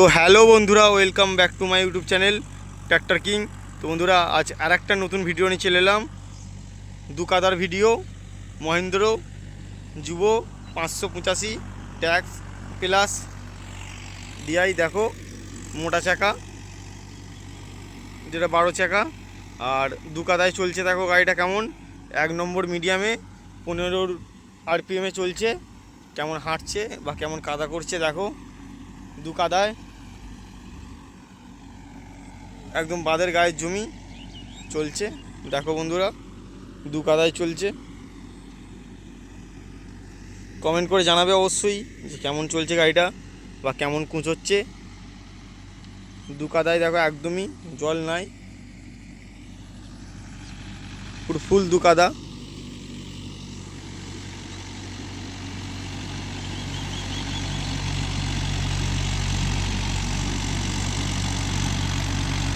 তো হ্যালো বন্ধুরা, welcome back to my YouTube channel tractor king. তো বন্ধুরা, আজ আর একটা নতুন ভিডিও নিয়ে চলে এলাম। দু কাদার video. Mahindra Yuvo 585 tech plus DI. দেখো, মোটা চাকা, যেটা 12 চাকা, আর দু কাদায় চলছে। দেখো গাড়িটা কেমন, 1 নম্বর মিডিয়ামে 15 আরপিএমে চলছে। কেমন হাঁটছে বা কেমন কাদা করছে দেখো। দু কাদায় একদম বাঁধের গায়ের জমি চলছে। দেখো বন্ধুরা, দু কাদায় চলছে। কমেন্ট করে জানাবে অবশ্যই যে কেমন চলছে গাড়িটা বা কেমন কুঁচোচ্ছে। দু কাদায় দেখো, একদমই জল নাই, পুরো ফুল দু কাদা।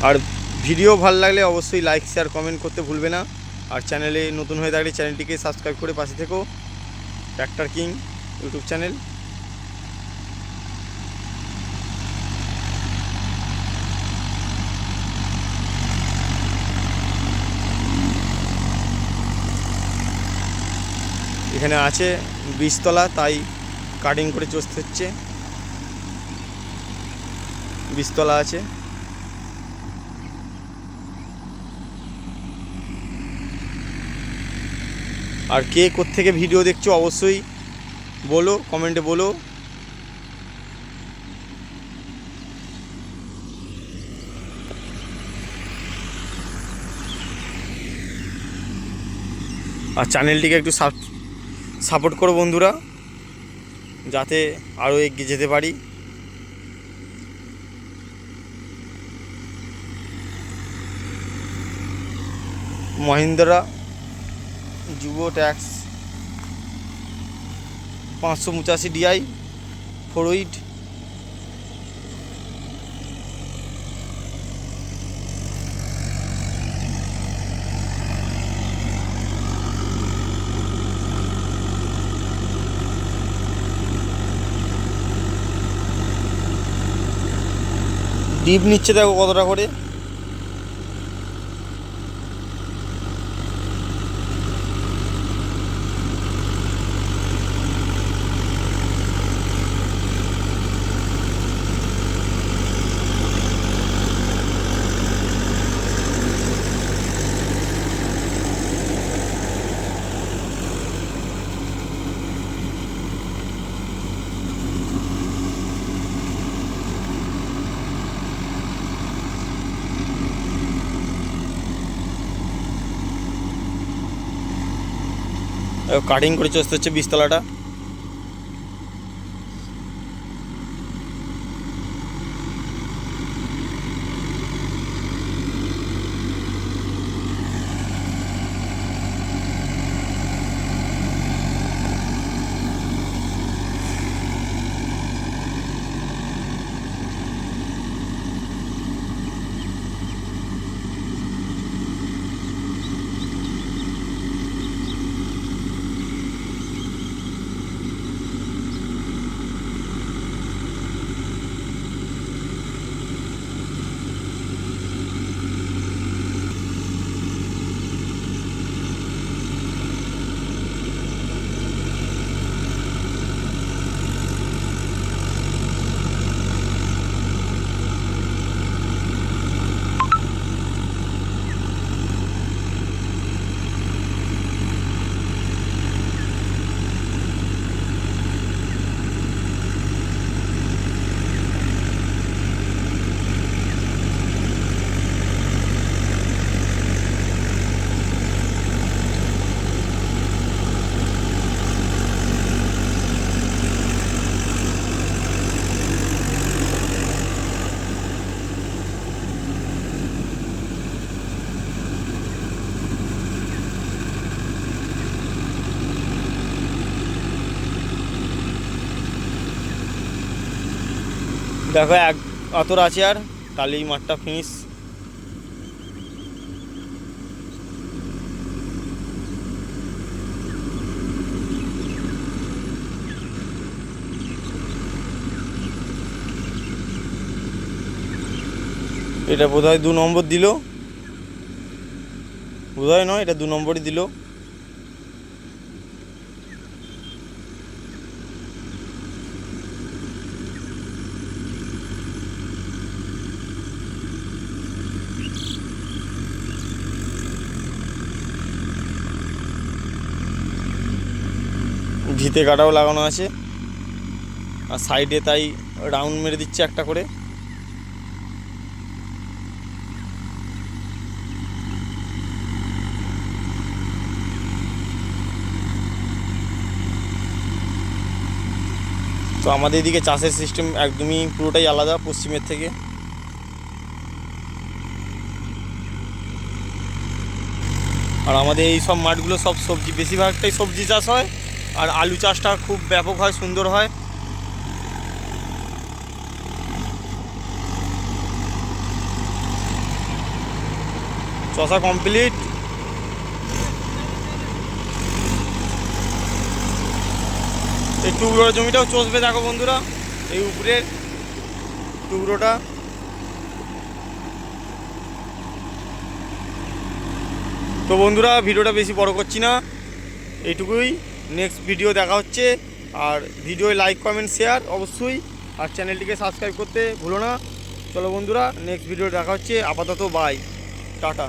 আর ভিডিও ভালো লাগলে অবশ্যই লাইক শেয়ার কমেন্ট করতে ভুলবে না। আর চ্যানেলে নতুন হয়ে থাকলে চ্যানেলটিকে সাবস্ক্রাইব করে পাশে থেকো। Tractor king YouTube channel. এখানে আছে 20 তলা, তাই কাটিং করে চষতে হচ্ছে। 20 তলা আছে। আর কে কোত্থেকে ভিডিও দেখছো অবশ্যই বলো, কমেন্টে বলো। আর চ্যানেলটিকে একটু সাপোর্ট করো বন্ধুরা, যাতে আরও এগিয়ে যেতে পারি। মহিন্দ্রা যুবো ট্যাক্স 585 ডিআই 4 উইড। ডিপ নিচ্ছে দেখো কতটা করে। কাটিং করে চষতে হচ্ছে 20 তলাটা। দেখো এক আতর আছে, আর তাহলেই মাঠটা ফিনিশ। এটা বোধহয় 2 নম্বর দিল, বোধহয় নয়, এটা 2 নম্বরই দিল। ভিতে কাটাও লাগানো আছে, আর সাইডে তাই রাউন্ড মেরে দিচ্ছে একটা করে। তো আমাদের এদিকে চাষের সিস্টেম একদমই পুরোটাই আলাদা পশ্চিমের থেকে। আর আমাদের এই সব মাঠগুলো সব সবজি, বেশিরভাগটাই সবজি চাষ হয়, আর আলু চাষটা খুব ব্যাপক হয়, সুন্দর হয়। চষা কমপ্লিট। এই টুকরোর জমিটাও চষবে, দেখো বন্ধুরা, এই উপরের টুকরোটা। তো বন্ধুরা, ভিডিওটা বেশি বড় করছি না, এইটুকুই। নেক্সট ভিডিও দেখা হচ্ছে। আর ভিডিও লাইক কমেন্ট শেয়ার অবশ্যই, আর চ্যানেলটিকে সাবস্ক্রাইব করতে ভুলো না। চলো বন্ধুরা, নেক্সট ভিডিও দেখা হচ্ছে। আপাতত বাই, টাটা।